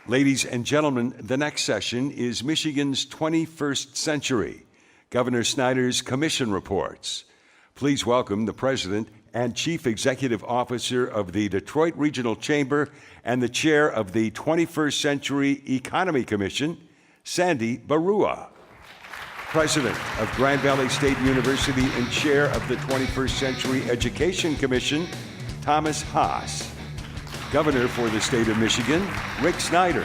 Ladies and gentlemen, the next session is Michigan's 21st Century, Governor Snyder's Commission Reports. Please welcome the President and Chief Executive Officer of the Detroit Regional Chamber and the Chair of the 21st Century Economy Commission, Sandy Barua. President of Grand Valley State University and Chair of the 21st Century Education Commission, Thomas Haas. Governor for the state of Michigan, Rick Snyder.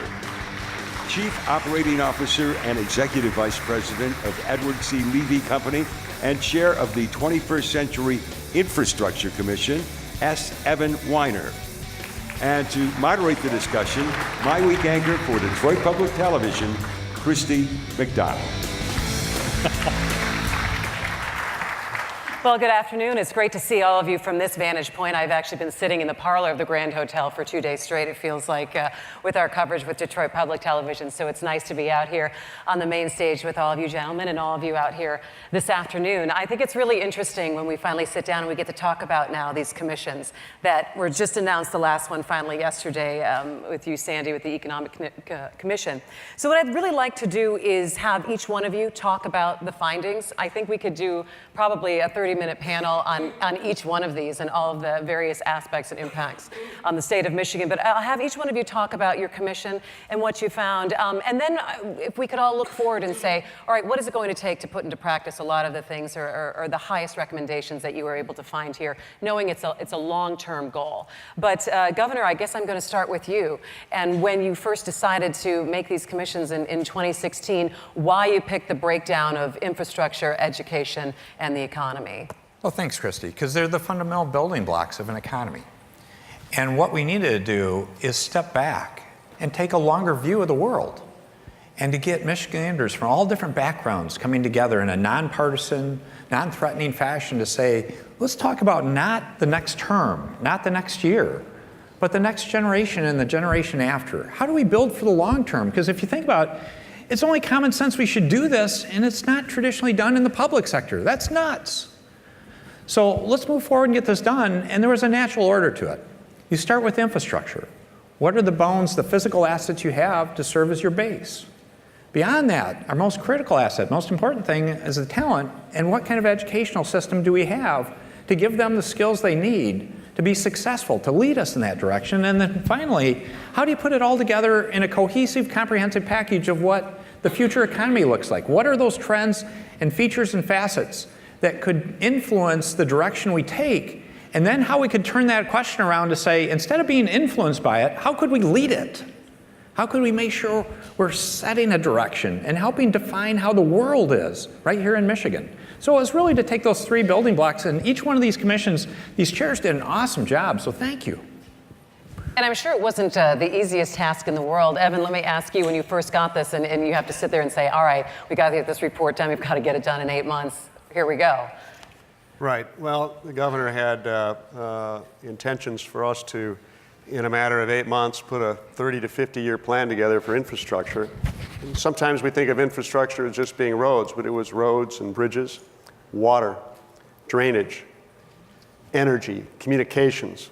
Chief Operating Officer and Executive Vice President of Edward C. Levy Company and Chair of the 21st Century Infrastructure Commission, S. Evan Weiner. And to moderate the discussion, my week anchor for Detroit Public Television, Christy McDonald. Well, good afternoon. It's great to see all of you from this vantage point. I've actually been sitting in the parlor of the Grand Hotel for 2 days straight, it feels like, with our coverage with Detroit Public Television. So it's nice to be out here on the main stage with all of you gentlemen and all of you out here this afternoon. I think it's really interesting when we finally sit down and we get to talk about now these commissions that were just announced, the last one finally yesterday with you, Sandy, with the Economic Commission. So what I'd really like to do is have each one of you talk about the findings. I think we could do probably a 30-minute panel on each one of these and all of the various aspects and impacts on the state of Michigan. But I'll have each one of you talk about your commission and what you found. And then if we could all look forward and say, all right, what is it going to take to put into practice a lot of the things or the highest recommendations that you were able to find here, knowing it's a long-term goal. But Governor, I guess I'm going to start with you. And when you first decided to make these commissions in 2016, why you picked the breakdown of infrastructure, education, and the economy. Well, thanks, Christy, because they're the fundamental building blocks of an economy. And what we needed to do is step back and take a longer view of the world and to get Michiganders from all different backgrounds coming together in a nonpartisan, non-threatening fashion to say, let's talk about not the next term, not the next year, but the next generation and the generation after. How do we build for the long term? Because if you think about it, it's only common sense we should do this, and it's not traditionally done in the public sector. That's nuts. So let's move forward and get this done, and there was a natural order to it. You start with infrastructure. What are the bones, the physical assets you have to serve as your base? Beyond that, our most critical asset, most important thing is the talent, and what kind of educational system do we have to give them the skills they need to be successful, to lead us in that direction? And then finally, how do you put it all together in a cohesive, comprehensive package of what the future economy looks like? What are those trends and features and facets that could influence the direction we take? And then how we could turn that question around to say, instead of being influenced by it, how could we lead it? How could we make sure we're setting a direction and helping define how the world is right here in Michigan? So it was really to take those three building blocks, and each one of these commissions, these chairs did an awesome job, so thank you. And I'm sure it wasn't the easiest task in the world. Evan, let me ask you, when you first got this and you have to sit there and say, all right, we got to get this report done, we've got to get it done in 8 months, here we go. Right. Well, the governor had intentions for us to, in a matter of 8 months, put a 30 to 50-year plan together for infrastructure. And sometimes we think of infrastructure as just being roads, but it was roads and bridges, water, drainage, energy, communications.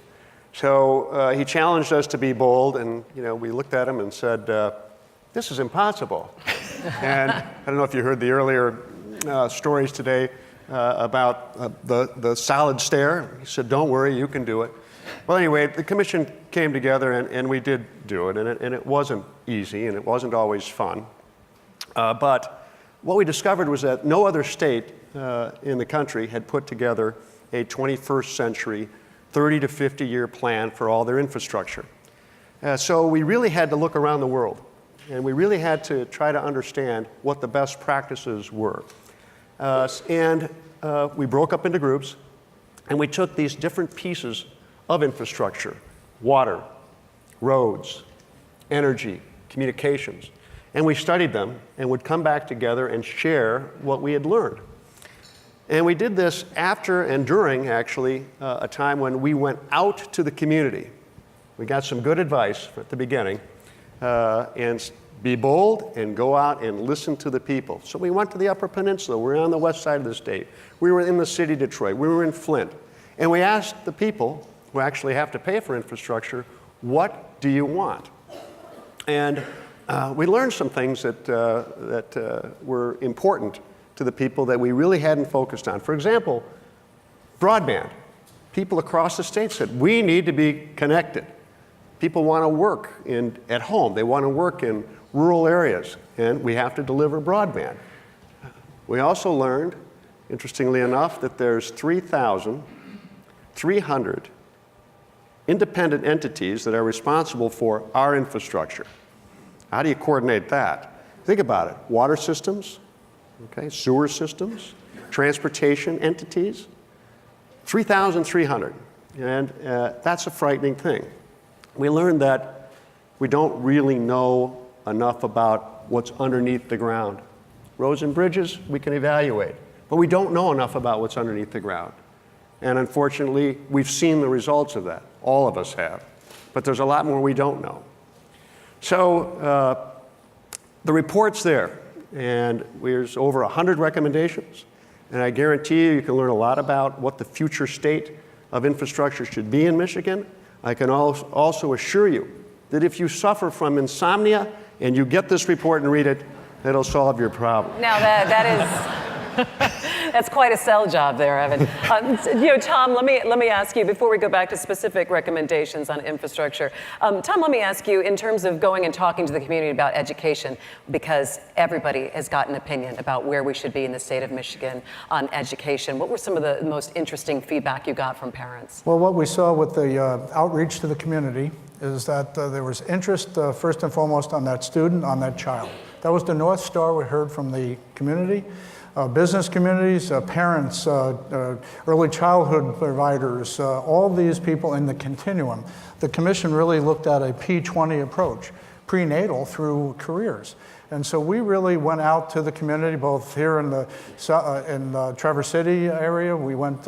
So he challenged us to be bold, and we looked at him and said, this is impossible. And I don't know if you heard the earlier stories today about the solid stare. He said, don't worry, you can do it. Well, anyway, the commission came together, and we did do it, and it wasn't easy, and it wasn't always fun. But what we discovered was that no other state in the country had put together a 21st century 30 to 50-year plan for all their infrastructure. So we really had to look around the world, and we really had to try to understand what the best practices were. We broke up into groups, and we took these different pieces of infrastructure, water, roads, energy, communications, and we studied them and would come back together and share what we had learned. And we did this after and during, actually, a time when we went out to the community. We got some good advice at the beginning, and be bold and go out and listen to the people. So we went to the Upper Peninsula. We were on the west side of the state. We were in the city of Detroit. We were in Flint. And we asked the people who actually have to pay for infrastructure, what do you want? And we learned some things that were important to the people that we really hadn't focused on. For example, broadband. People across the state said, we need to be connected. People want to work at home. They want to work in rural areas, and we have to deliver broadband. We also learned, interestingly enough, that there's 3,300 independent entities that are responsible for our infrastructure. How do you coordinate that? Think about it. Water systems, okay, sewer systems, transportation entities, 3,300. And that's a frightening thing. We learned that we don't really know enough about what's underneath the ground. Roads and bridges, we can evaluate, but we don't know enough about what's underneath the ground. And unfortunately, we've seen the results of that. All of us have. But there's a lot more we don't know. So the report's there, and there's over 100 recommendations. And I guarantee you can learn a lot about what the future state of infrastructure should be in Michigan. I can also assure you that if you suffer from insomnia and you get this report and read it, it'll solve your problem. Now that is that's quite a sell job there, Evan. Tom, let me ask you before we go back to specific recommendations on infrastructure. Tom, let me ask you in terms of going and talking to the community about education, because everybody has got an opinion about where we should be in the state of Michigan on education. What were some of the most interesting feedback you got from parents? Well, what we saw with the outreach to the community is that there was interest, first and foremost, on that student, on that child. That was the North Star we heard from the community. Business communities, parents, early childhood providers, all these people in the continuum. The commission really looked at a P20 approach, prenatal through careers. And so we really went out to the community, both here in the Traverse City area. We went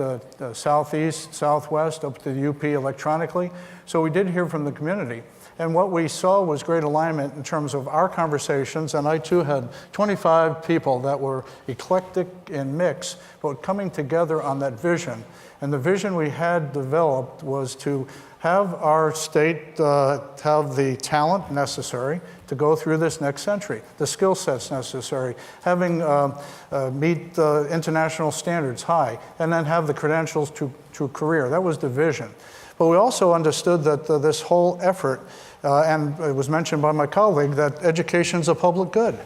southeast, southwest, up to the UP electronically. So we did hear from the community. And what we saw was great alignment in terms of our conversations, and I too had 25 people that were eclectic and mixed, but coming together on that vision. And the vision we had developed was to have our state have the talent necessary to go through this next century, the skill sets necessary, having meet the international standards high, and then have the credentials to career. That was the vision. But we also understood that this whole effort, and it was mentioned by my colleague, that education is a public good.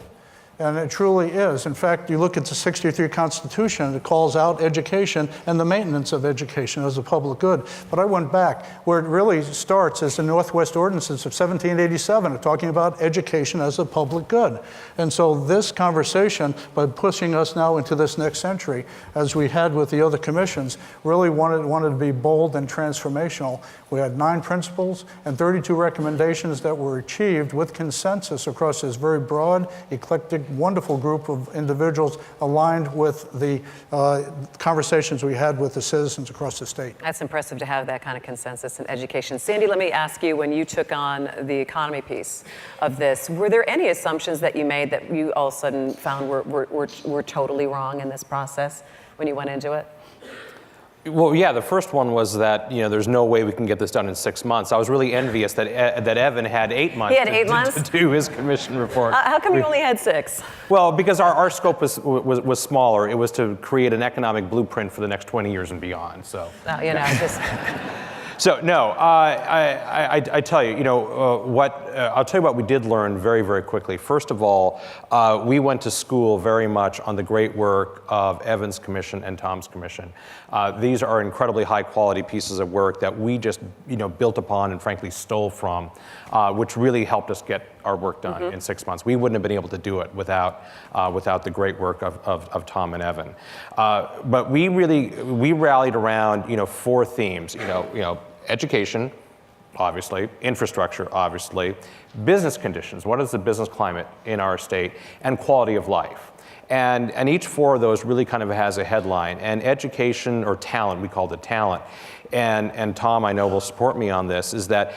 And it truly is. In fact, you look at the '63 Constitution, it calls out education and the maintenance of education as a public good. But I went back. Where it really starts is the Northwest Ordinances of 1787, talking about education as a public good. And so this conversation, by pushing us now into this next century, as we had with the other commissions, really wanted to be bold and transformational. We had 9 principles and 32 recommendations that were achieved with consensus across this very broad, eclectic, wonderful group of individuals aligned with the conversations we had with the citizens across the state. That's impressive to have that kind of consensus in education. Sandy, let me ask you, when you took on the economy piece of this, were there any assumptions that you made that you all of a sudden found were totally wrong in this process when you went into it? Well, yeah, the first one was that, there's no way we can get this done in 6 months. I was really envious that Evan had 8 months, he had 8 months? to do his commission report. How come you only had 6? Well, because our scope was smaller. It was to create an economic blueprint for the next 20 years and beyond, so. Just... So no, I tell you, I'll tell you what we did learn very, very quickly. First of all, we went to school very much on the great work of Evan's commission and Tom's commission. These are incredibly high quality pieces of work that we just, built upon and frankly stole from, which really helped us get our work done in 6 months. We wouldn't have been able to do it without the great work of Tom and Evan. But we rallied around, 4 themes, education, obviously, infrastructure, obviously, business conditions, what is the business climate in our state, and quality of life. And each 4 of those really kind of has a headline. And education, or talent, we called it talent, and Tom, I know, will support me on this, is that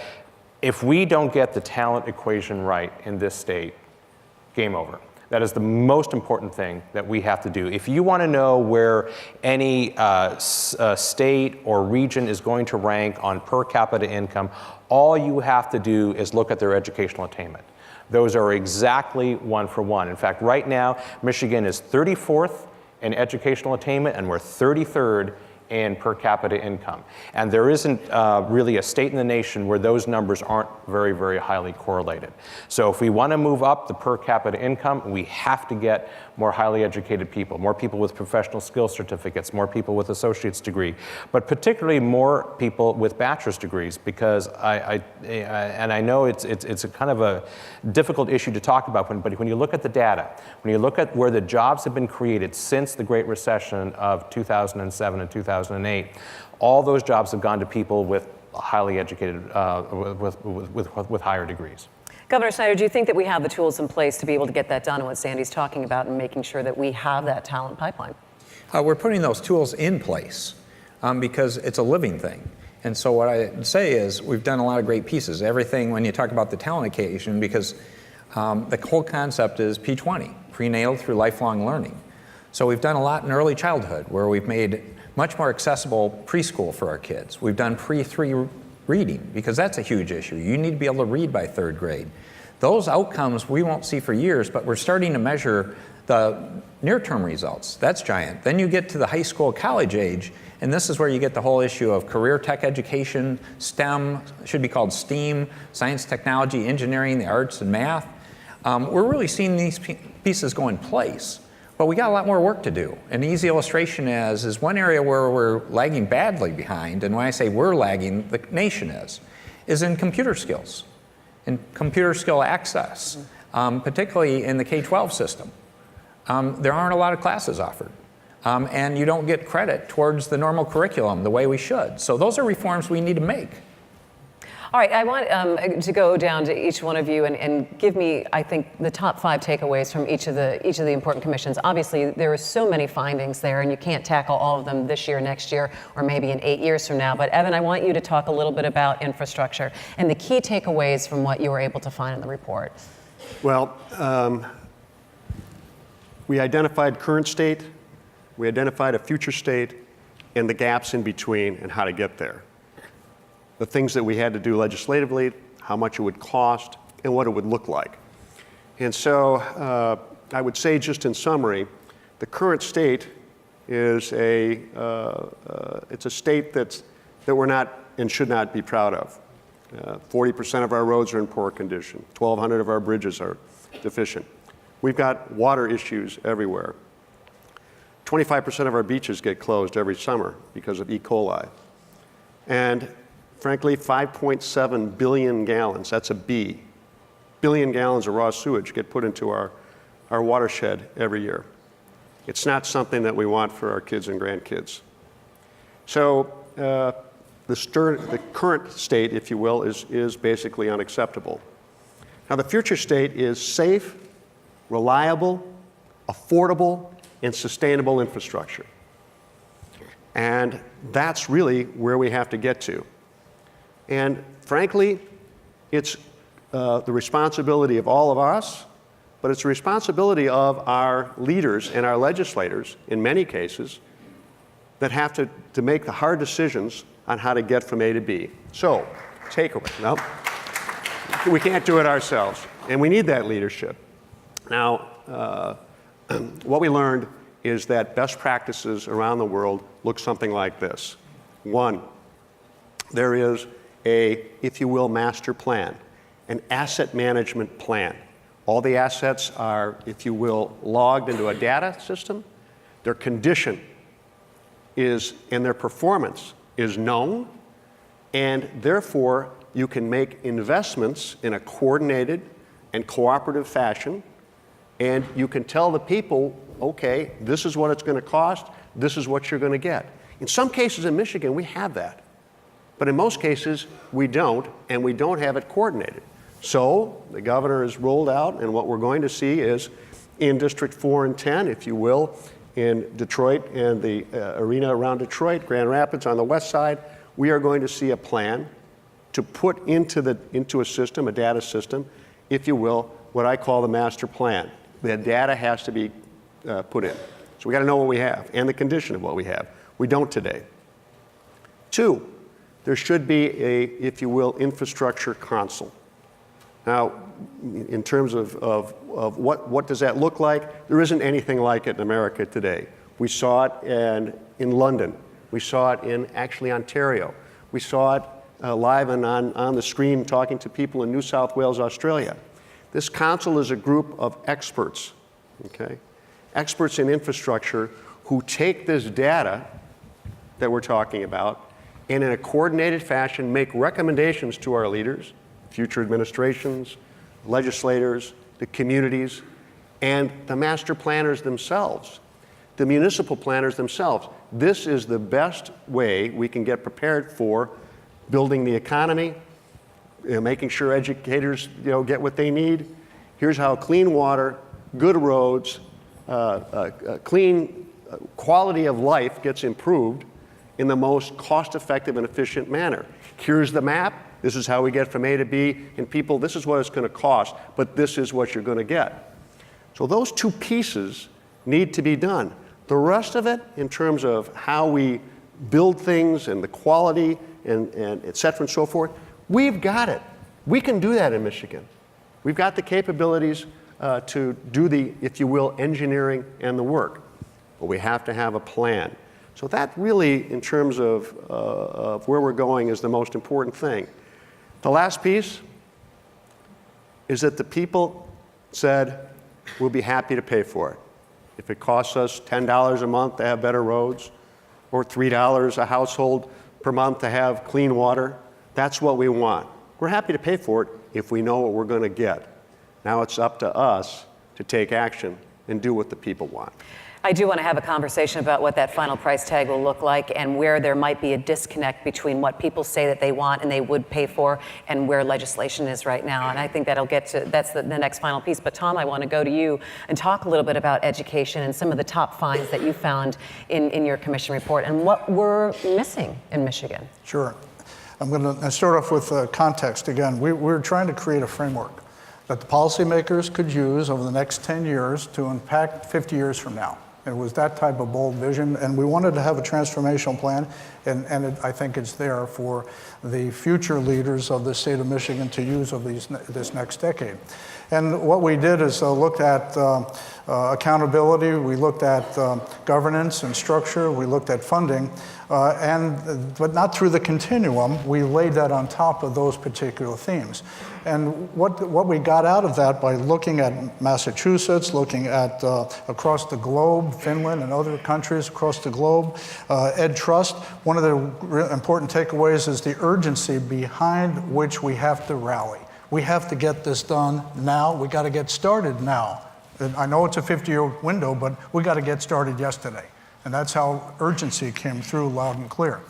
if we don't get the talent equation right in this state, game over. That is the most important thing that we have to do. If you want to know where any state or region is going to rank on per capita income, all you have to do is look at their educational attainment. Those are exactly one for one. In fact, right now, Michigan is 34th in educational attainment, and we're 33rd in per capita income. And there isn't really a state in the nation where those numbers aren't very, very highly correlated. So if we want to move up the per capita income, we have to get more highly educated people, more people with professional skills certificates, more people with associate's degree, but particularly more people with bachelor's degrees, because I know it's a kind of a difficult issue to talk about, but when you look at the data, when you look at where the jobs have been created since the Great Recession of 2007 and 2008, all those jobs have gone to people with highly educated, with higher degrees. Governor Snyder, do you think that we have the tools in place to be able to get that done, and what Sandy's talking about, and making sure that we have that talent pipeline? We're putting those tools in place because it's a living thing. And so what I say is we've done a lot of great pieces. Everything when you talk about the talent occasion, because the whole concept is P20, prenatal through lifelong learning. So we've done a lot in early childhood where we've made much more accessible preschool for our kids. We've done pre-3 reading, because that's a huge issue. You need to be able to read by 3rd grade. Those outcomes we won't see for years, but we're starting to measure the near-term results. That's giant. Then you get to the high school, college age, and this is where you get the whole issue of career tech education, STEM, should be called STEAM, science, technology, engineering, the arts, and math. We're really seeing these pieces go in place. But we got a lot more work to do. An easy illustration is one area where we're lagging badly behind, and when I say we're lagging, the nation is in computer skills, in computer skill access, particularly in the K-12 system. There aren't a lot of classes offered, and you don't get credit towards the normal curriculum the way we should. So those are reforms we need to make. All right, I want to go down to each one of you and give me, I think, the top 5 takeaways from each of the important commissions. Obviously, there are so many findings there, and you can't tackle all of them this year, next year, or maybe in 8 years from now. But Evan, I want you to talk a little bit about infrastructure and the key takeaways from what you were able to find in the report. Well, we identified current state, we identified a future state, and the gaps in between and how to get there. The things that we had to do legislatively, how much it would cost, and what it would look like. And so I would say, just in summary, the current state is it's a state that we're not and should not be proud of. 40% of our roads are in poor condition. 1,200 of our bridges are deficient. We've got water issues everywhere. 25% of our beaches get closed every summer because of E. coli. And frankly, 5.7 billion gallons, that's a B, billion gallons of raw sewage get put into our watershed every year. It's not something that we want for our kids and grandkids. So the current state, if you will, is basically unacceptable. Now the future state is safe, reliable, affordable, and sustainable infrastructure. And that's really where we have to get to. And frankly, it's the responsibility of all of us, but it's the responsibility of our leaders and our legislators, in many cases, that have to make the hard decisions on how to get from A to B. So, takeaway. No, we can't do it ourselves, and we need that leadership. Now, what we learned is that best practices around the world look something like this. 1, there is a, if you will, master plan, an asset management plan. All the assets are, if you will, logged into a data system. Their condition is, and their performance is known, and therefore you can make investments in a coordinated and cooperative fashion, and you can tell the people, okay, this is what it's going to cost, this is what you're going to get. In some cases in Michigan, we have that. But in most cases, we don't, and we don't have it coordinated. So the governor has rolled out, and what we're going to see is in District 4 and 10, if you will, in Detroit and the arena around Detroit, Grand Rapids on the west side, we are going to see a plan to put into a system, a data system, if you will, what I call the master plan. The data has to be put in. So we got to know what we have and the condition of what we have. We don't today. 2, there should be a, if you will, infrastructure council. Now, in terms of what does that look like, there isn't anything like it in America today. We saw it in London. We saw it in actually Ontario. We saw it live and on the screen talking to people in New South Wales, Australia. This council is a group of experts, okay? Experts in infrastructure who take this data that we're talking about and in a coordinated fashion make recommendations to our leaders, future administrations, legislators, the communities, and the master planners themselves, the municipal planners themselves. This is the best way we can get prepared for building the economy, making sure educators get what they need. Here's how clean water, good roads, clean quality of life gets improved in the most cost-effective and efficient manner. Here's the map. This is how we get from A to B. And people, this is what it's going to cost, but this is what you're going to get. So those 2 pieces need to be done. The rest of it, in terms of how we build things and the quality and et cetera and so forth, we've got it. We can do that in Michigan. We've got the capabilities to do the, if you will, engineering and the work. But we have to have a plan. So that really, in terms of where we're going, is the most important thing. The last piece is that the people said, we'll be happy to pay for it. If it costs us $10 a month to have better roads, or $3 a household per month to have clean water, that's what we want. We're happy to pay for it if we know what we're going to get. Now it's up to us to take action and do what the people want. I do want to have a conversation about what that final price tag will look like and where there might be a disconnect between what people say that they want and they would pay for and where legislation is right now. And I think that'll get to, that's the next final piece. But Tom, I want to go to you and talk a little bit about education and some of the top finds that you found in your commission report and what we're missing in Michigan. Sure. I'm going to start off with context again. We're trying to create a framework that the policymakers could use over the next 10 years to impact 50 years from now. It was that type of bold vision, and we wanted to have a transformational plan, and I think it's there for the future leaders of the state of Michigan to use over this next decade. And what we did is looked at accountability, we looked at governance and structure, we looked at funding, but not through the continuum. We laid that on top of those particular themes. And what we got out of that by looking at Massachusetts, looking at across the globe, Finland and other countries across the globe, Ed Trust, one of the important takeaways is the urgency behind which we have to rally. We have to get this done now. We got to get started now. And I know it's a 50-year window, but we got to get started yesterday. And that's how urgency came through loud and clear.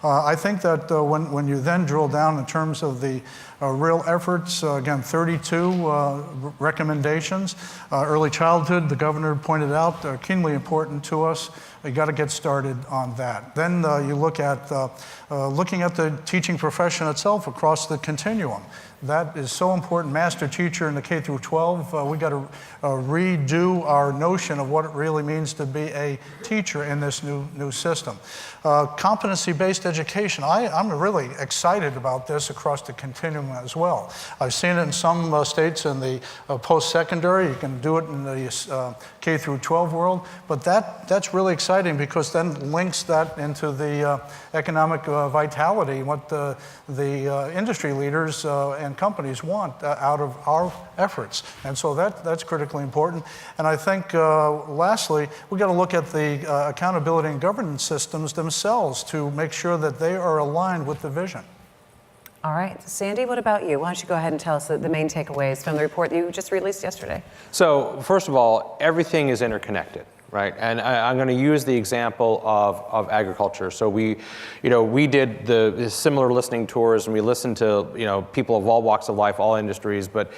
I think that when you then drill down in terms of the real efforts, again, 32 recommendations. Early childhood, the governor pointed out, keenly important to us. You got to get started on that. Then you look at looking at the teaching profession itself across the continuum. That is so important. Master teacher in the K through 12, we got to redo our notion of what it really means to be a teacher in this new system. Competency-based education. I'm really excited about this across the continuum as well. I've seen it in some states in the post-secondary. You can do it in the K through 12 world, but that's really exciting because then links that into the economic vitality, what the industry leaders and companies want out of our efforts. And so that's critically important. And I think lastly, we got to look at the accountability and governance systems themselves to make sure that they are aligned with the vision. All right. Sandy, what about you? Why don't you go ahead and tell us the main takeaways from the report that you just released yesterday? So first of all, everything is interconnected. Right, and I'm going to use the example of agriculture. So we did the similar listening tours, and we listened to people of all walks of life, all industries. But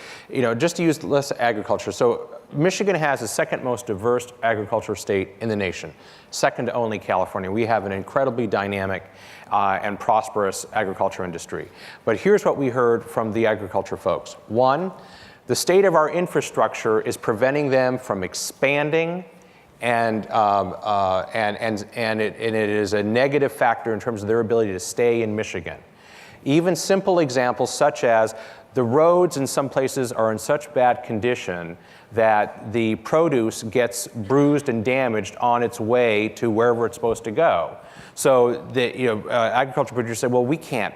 just to use less agriculture. So Michigan has the second most diverse agriculture state in the nation, second to only California. We have an incredibly dynamic and prosperous agriculture industry. But here's what we heard from the agriculture folks. One, The state of our infrastructure is preventing them from expanding, and it is a negative factor in terms of their ability to stay in Michigan. Even simple examples such as the roads in some places are in such bad condition that the produce gets bruised and damaged on its way to wherever it's supposed to go. So the agriculture producers say, well, we can't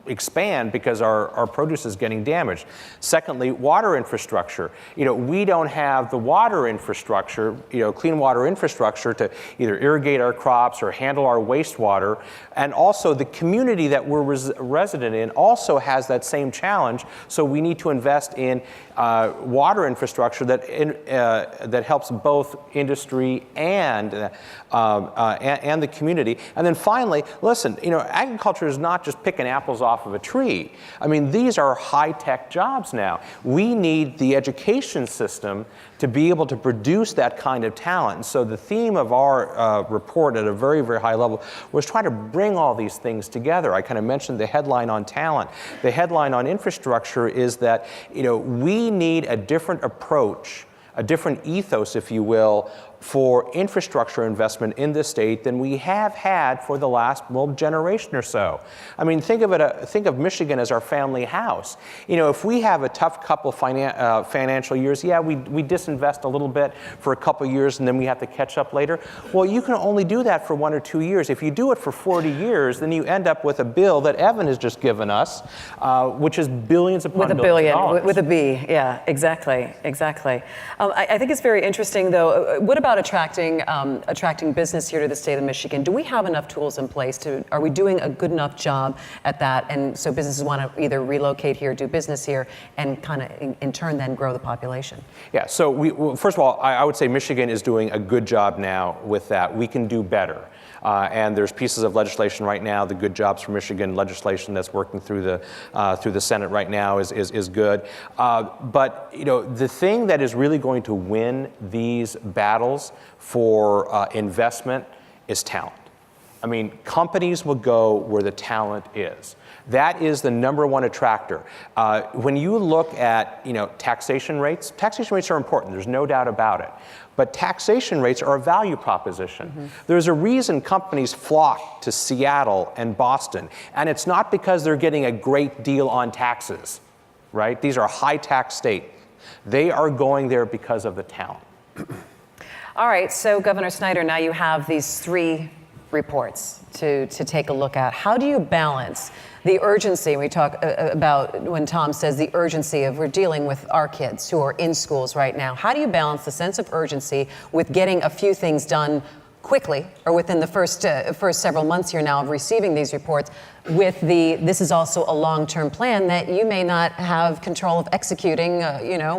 expand because our produce is getting damaged. Secondly, water infrastructure. We don't have the water infrastructure, clean water infrastructure to either irrigate our crops or handle our wastewater. And also the community that we're resident in also has that same challenge. So we need to invest in water infrastructure that helps both industry and the community. And then finally, listen, agriculture is not just picking apples off of a tree. I mean, these are high-tech jobs now. We need the education system to be able to produce that kind of talent. And so the theme of our report at a very, very high level was trying to bring all these things together. I kind of mentioned the headline on talent. The headline on infrastructure is that, we need a different approach, a different ethos, if you will, for infrastructure investment in this state than we have had for the last generation or so. I mean, think of Michigan as our family house. If we have a tough couple financial years, yeah, we disinvest a little bit for a couple years and then we have to catch up later. Well, you can only do that for 1 or 2 years. If you do it for 40 years, then you end up with a bill that Evan has just given us, which is billions upon billions of dollars. With a B, yeah, exactly. I think it's very interesting, though. What about attracting business here to the state of Michigan? Do we have enough tools in place are we doing a good enough job at that? And so businesses want to either relocate here, do business here, and kind of in turn then grow the population? Yeah, so first of all, I would say Michigan is doing a good job now with that. We can do better. And there's pieces of legislation right now, the Good Jobs for Michigan legislation that's working through the Senate right now is good. But the thing that is really going to win these battles for investment is talent. I mean, companies will go where the talent is. That is the number one attractor. When you look at taxation rates are important. There's no doubt about it. But taxation rates are a value proposition. Mm-hmm. There's a reason companies flock to Seattle and Boston, and it's not because they're getting a great deal on taxes, right? These are high tax states. They are going there because of the talent. All right, so Governor Snyder, now you have these 3 reports to take a look at. How do you balance the urgency? We talk about when Tom says the urgency of we're dealing with our kids who are in schools right now. How do you balance the sense of urgency with getting a few things done quickly or within the first several months here now of receiving these reports with this is also a long-term plan that you may not have control of executing,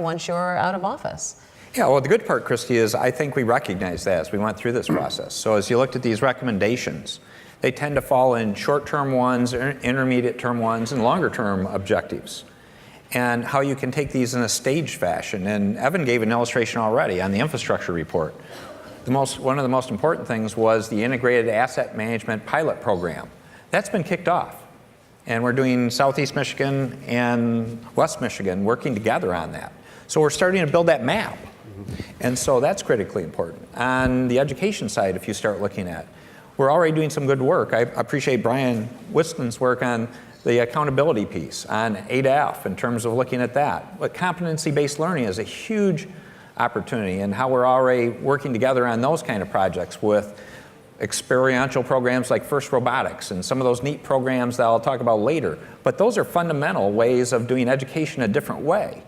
once you're out of office? Yeah, well, the good part, Christy, is I think we recognize that as we went through this process. So as you looked at these recommendations, they tend to fall in short-term ones, intermediate-term ones, and longer-term objectives, and how you can take these in a staged fashion. And Evan gave an illustration already on the infrastructure report. One of the most important things was the integrated asset management pilot program. That's been kicked off, and we're doing Southeast Michigan and West Michigan working together on that. So we're starting to build that map. And so that's critically important. On the education side, if you start looking at, we're already doing some good work. I appreciate Brian Whiston's work on the accountability piece, on ADAF in terms of looking at that. But competency-based learning is a huge opportunity, and how we're already working together on those kind of projects with experiential programs like FIRST Robotics and some of those neat programs that I'll talk about later. But those are fundamental ways of doing education a different way.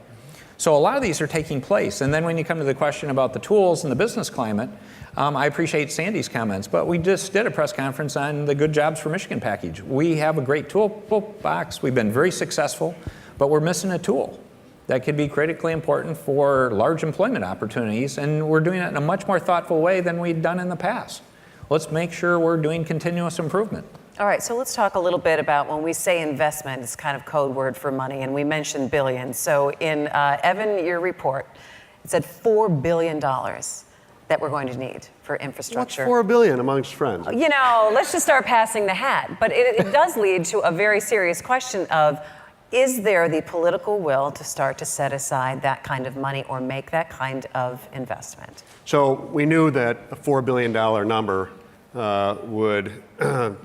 So a lot of these are taking place. And then when you come to the question about the tools and the business climate, I appreciate Sandy's comments, but we just did a press conference on the Good Jobs for Michigan package. We have a great toolbox. We've been very successful, but we're missing a tool that could be critically important for large employment opportunities, and we're doing it in a much more thoughtful way than we've done in the past. Let's make sure we're doing continuous improvement. All right, so let's talk a little bit about when we say investment, it's kind of code word for money, and we mentioned billions. So in Evan, your report, it said $4 billion that we're going to need for infrastructure. What's $4 billion amongst friends? Let's just start passing the hat. But it does lead to a very serious question of, Is there the political will to start to set aside that kind of money or make that kind of investment? So we knew that a $4 billion number would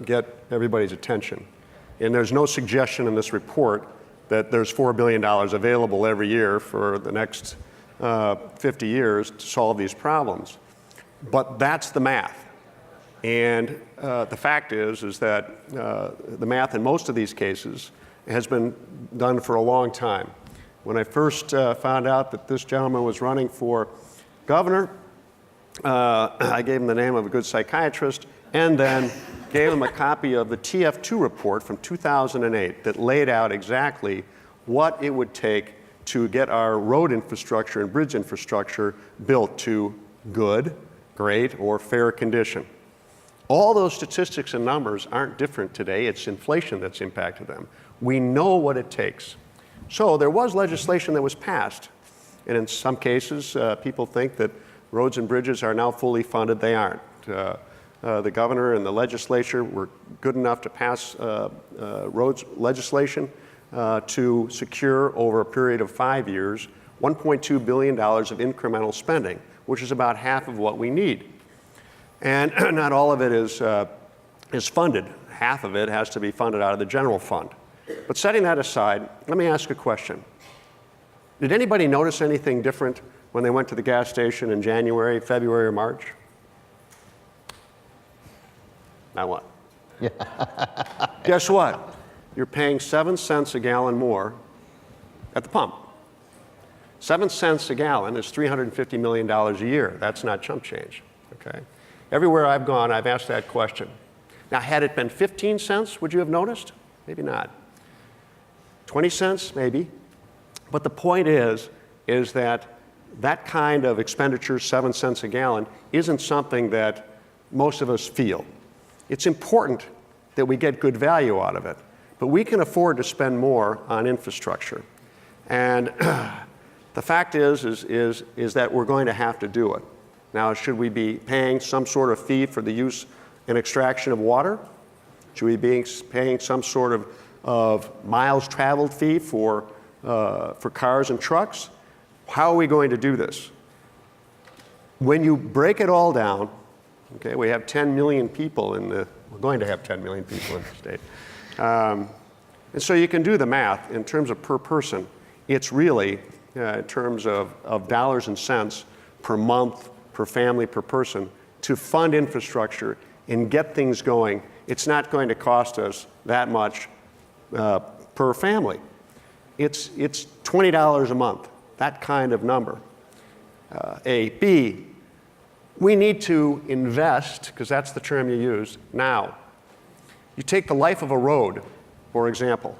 get everybody's attention. And there's no suggestion in this report that there's $4 billion available every year for the next 50 years to solve these problems. But that's the math. And the fact is that the math in most of these cases has been done for a long time. When I first found out that this gentleman was running for governor, I gave him the name of a good psychiatrist and then gave him a copy of the TF2 report from 2008 that laid out exactly what it would take to get our road infrastructure and bridge infrastructure built to good, great, or fair condition. All those statistics and numbers aren't different today. It's inflation that's impacted them. We know what it takes. So there was legislation that was passed. And in some cases, people think that roads and bridges are now fully funded. They aren't. The governor and the legislature were good enough to pass roads legislation to secure over a period of 5 years $1.2 billion of incremental spending, which is about half of what we need. And not all of it is funded. Half of it has to be funded out of the general fund. But setting that aside, let me ask a question. Did anybody notice anything different when they went to the gas station in January, February, or March? Now what? Guess what? You're paying 7 cents a gallon more at the pump. 7 cents a gallon is $350 million a year. That's not chump change, okay? Everywhere I've gone, I've asked that question. Now, had it been 15 cents, would you have noticed? Maybe not. 20 cents, maybe. But the point is that that kind of expenditure, 7 cents a gallon, isn't something that most of us feel. It's important that we get good value out of it, but we can afford to spend more on infrastructure. And the fact is that we're going to have to do it. Now, should we be paying some sort of fee for the use and extraction of water? Should we be paying some sort of miles traveled fee for cars and trucks? How are we going to do this? When you break it all down, okay, we have 10 million people we're going to have 10 million people in the state. And so you can do the math in terms of per person. It's really, in terms of dollars and cents per month, per family, per person, to fund infrastructure and get things going. It's not going to cost us that much per family. It's $20 a month, that kind of number. B, we need to invest, because that's the term you use, now. You take the life of a road, for example.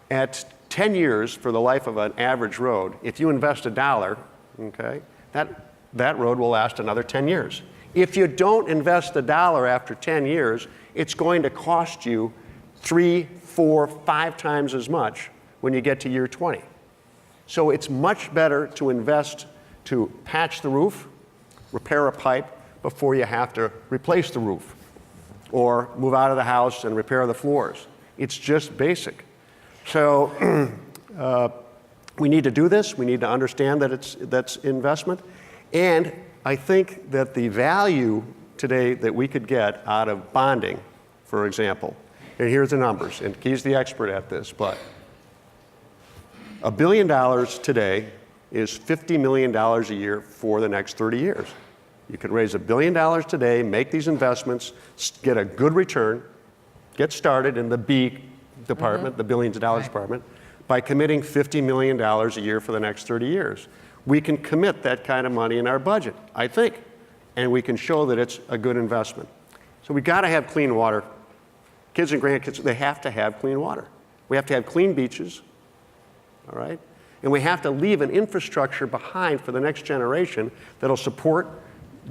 At 10 years for the life of an average road, if you invest $1, okay, that road will last another 10 years. If you don't invest $1 after 10 years, it's going to cost you 3, 4, 5 times as much when you get to year 20. So it's much better to invest to patch the roof, repair a pipe before you have to replace the roof, or move out of the house and repair the floors. It's just basic. So we need to do this. We need to understand that that's investment. And I think that the value today that we could get out of bonding, for example, and here's the numbers, and he's the expert at this, but $1 billion today is $50 million a year for the next 30 years. You can raise $1 billion today, make these investments, get a good return, get started in the B department, the billions of dollars department, by committing $50 million a year for the next 30 years. We can commit that kind of money in our budget, I think, and we can show that it's a good investment. So we've got to have clean water. Kids and grandkids, they have to have clean water. We have to have clean beaches, all right? And we have to leave an infrastructure behind for the next generation that'll support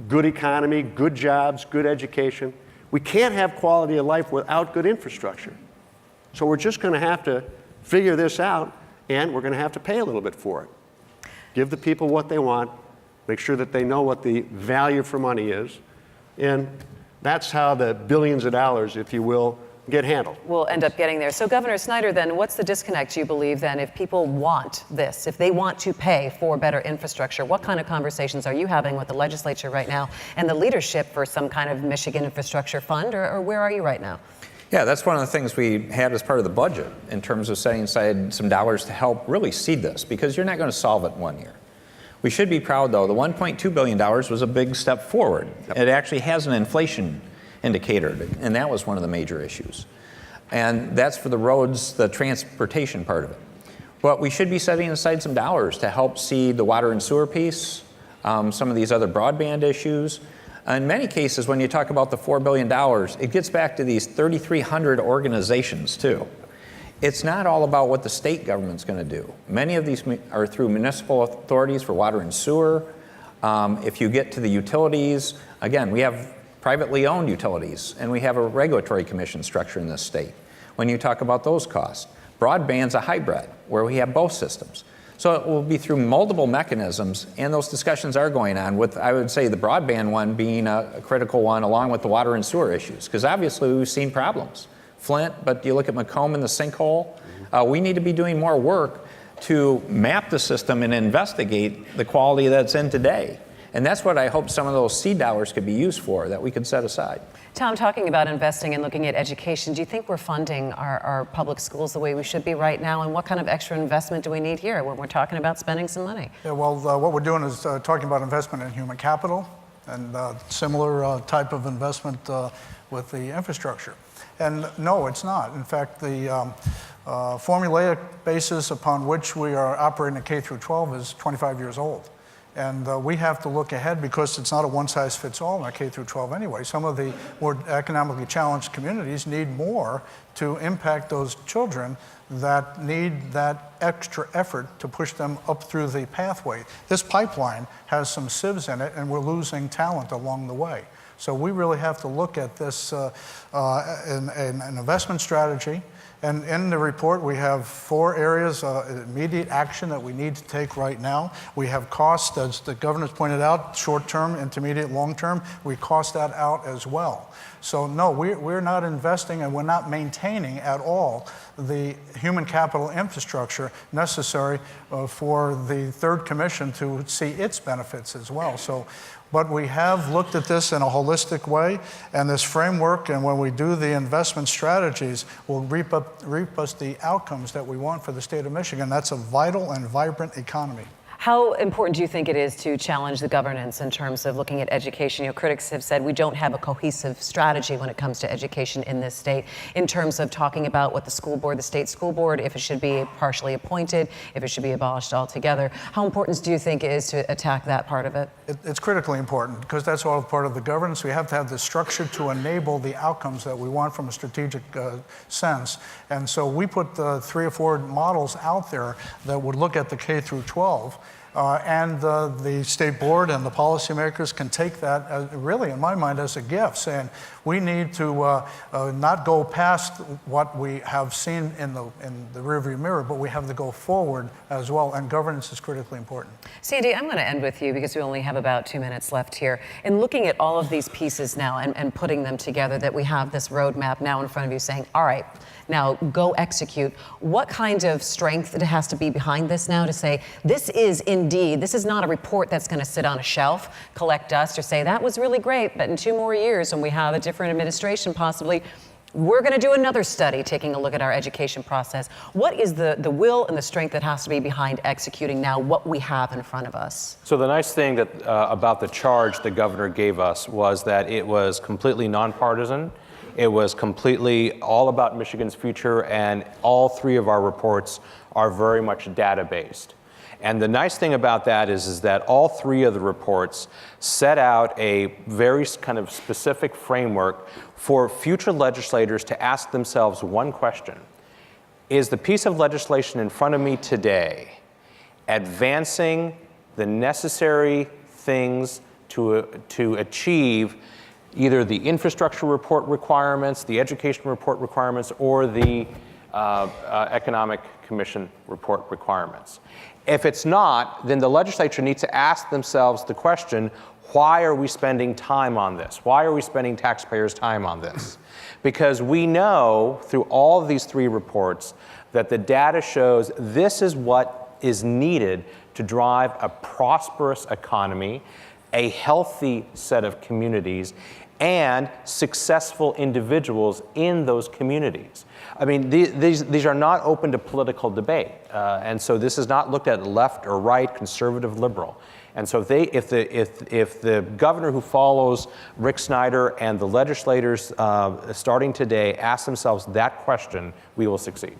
good economy, good jobs, good education. We can't have quality of life without good infrastructure. So we're just going to have to figure this out, and we're going to have to pay a little bit for it. Give the people what they want, make sure that they know what the value for money is, and that's how the billions of dollars, if you will, get handled. We'll end up getting there. So Governor Snyder, then, what's the disconnect, you believe, then, if people want this, if they want to pay for better infrastructure? What kind of conversations are you having with the legislature right now and the leadership for some kind of Michigan infrastructure fund, or where are you right now? Yeah, that's one of the things we had as part of the budget in terms of setting aside some dollars to help really seed this, because you're not going to solve it in 1 year. We should be proud, though. The $1.2 billion was a big step forward. It actually has an inflation indicator, and that was one of the major issues. And that's for the roads, the transportation part of it. But we should be setting aside some dollars to help seed the water and sewer piece, some of these other broadband issues. In many cases, when you talk about the $4 billion, it gets back to these 3,300 organizations, too. It's not all about what the state government's going to do. Many of these are through municipal authorities for water and sewer. If you get to the utilities, again, we have privately owned utilities, and we have a regulatory commission structure in this state. When you talk about those costs, broadband's a hybrid, where we have both systems. So it will be through multiple mechanisms, and those discussions are going on with, I would say, the broadband one being a critical one, along with the water and sewer issues, because obviously we've seen problems. Flint, but you look at Macomb and the sinkhole, we need to be doing more work to map the system and investigate the quality that's in today. And that's what I hope some of those seed dollars could be used for, that we could set aside. Tom, talking about investing and looking at education, do you think we're funding our public schools the way we should be right now? And what kind of extra investment do we need here when we're talking about spending some money? Yeah, well, what we're doing is talking about investment in human capital and similar type of investment with the infrastructure. And no, it's not. In fact, the formulaic basis upon which we are operating at K through 12 is 25 years old. And we have to look ahead, because it's not a one-size-fits-all in K through 12 anyway. Some of the more economically challenged communities need more to impact those children that need that extra effort to push them up through the pathway. This pipeline has some sieves in it, and we're losing talent along the way. So we really have to look at this in an investment strategy. And in the report, we have 4 areas of immediate action that we need to take right now. We have costs, as the governor's pointed out, short-term, intermediate, long-term. We cost that out as well. So no, we're not investing, and we're not maintaining at all the human capital infrastructure necessary for the Third Commission to see its benefits as well. So, but we have looked at this in a holistic way, and this framework, and when we do the investment strategies, will reap us the outcomes that we want for the state of Michigan. That's a vital and vibrant economy. How important do you think it is to challenge the governance in terms of looking at education? You know, critics have said we don't have a cohesive strategy when it comes to education in this state, in terms of talking about what the school board, the state school board, if it should be partially appointed, if it should be abolished altogether. How important do you think it is to attack that part of it? It's critically important, because that's all part of the governance. We have to have the structure to enable the outcomes that we want from a strategic sense. And so we put 3 or 4 models out there that would look at the K through 12. And the state board and the policymakers can take that as, really, in my mind, as a gift, saying we need to not go past what we have seen in the rearview mirror, but we have to go forward as well, and governance is critically important. Sandy, I'm going to end with you, because we only have about 2 minutes left here. In looking at all of these pieces now and putting them together, that we have this roadmap now in front of you saying, all right, now go execute. What kind of strength it has to be behind this now to say, this is indeed, this is not a report that's going to sit on a shelf, collect dust, or say, that was really great, but in 2 more years, when we have a different administration possibly, we're going to do another study taking a look at our education process. What is the will and the strength that has to be behind executing now what we have in front of us? So the nice thing that about the charge the governor gave us was that it was completely nonpartisan. It was completely all about Michigan's future, and all 3 of our reports are very much data-based. And the nice thing about that is that all 3 of the reports set out a very kind of specific framework for future legislators to ask themselves one question. Is the piece of legislation in front of me today advancing the necessary things to achieve either the infrastructure report requirements, the education report requirements, or the economic commission report requirements? If it's not, then the legislature needs to ask themselves the question, Why are we spending time on this? Why are we spending taxpayers' time on this? Because we know through all of these 3 reports that the data shows this is what is needed to drive a prosperous economy, a healthy set of communities, and successful individuals in those communities. I mean, these are not open to political debate. And so this is not looked at left or right, conservative, liberal. And so if the governor who follows Rick Snyder and the legislators starting today ask themselves that question, we will succeed.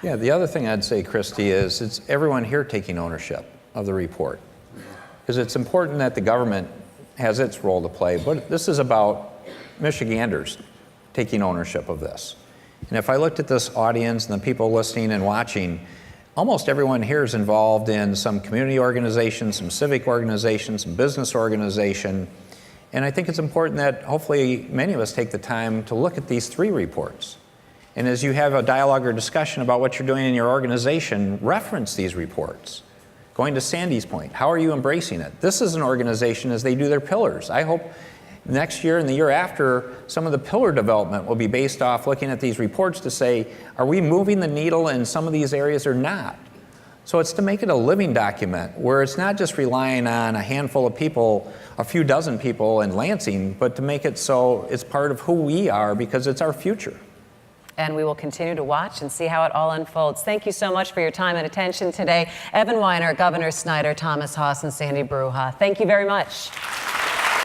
Yeah, the other thing I'd say, Christy, is it's everyone here taking ownership of the report. Because it's important that the government has its role to play, but this is about Michiganders taking ownership of this. And if I looked at this audience and the people listening and watching, almost everyone here is involved in some community organization, some civic organization, some business organization. And I think it's important that hopefully many of us take the time to look at these 3 reports. And as you have a dialogue or discussion about what you're doing in your organization, reference these reports. Going to Sandy's point, how are you embracing it? This is an organization as they do their pillars. I hope next year and the year after, some of the pillar development will be based off looking at these reports to say, are we moving the needle in some of these areas or not? So it's to make it a living document where it's not just relying on a handful of people, a few dozen people in Lansing, but to make it so it's part of who we are because it's our future. And we will continue to watch and see how it all unfolds. Thank you so much for your time and attention today. Evan Weiner, Governor Snyder, Thomas Haas, and Sandy Bruja. Thank you very much.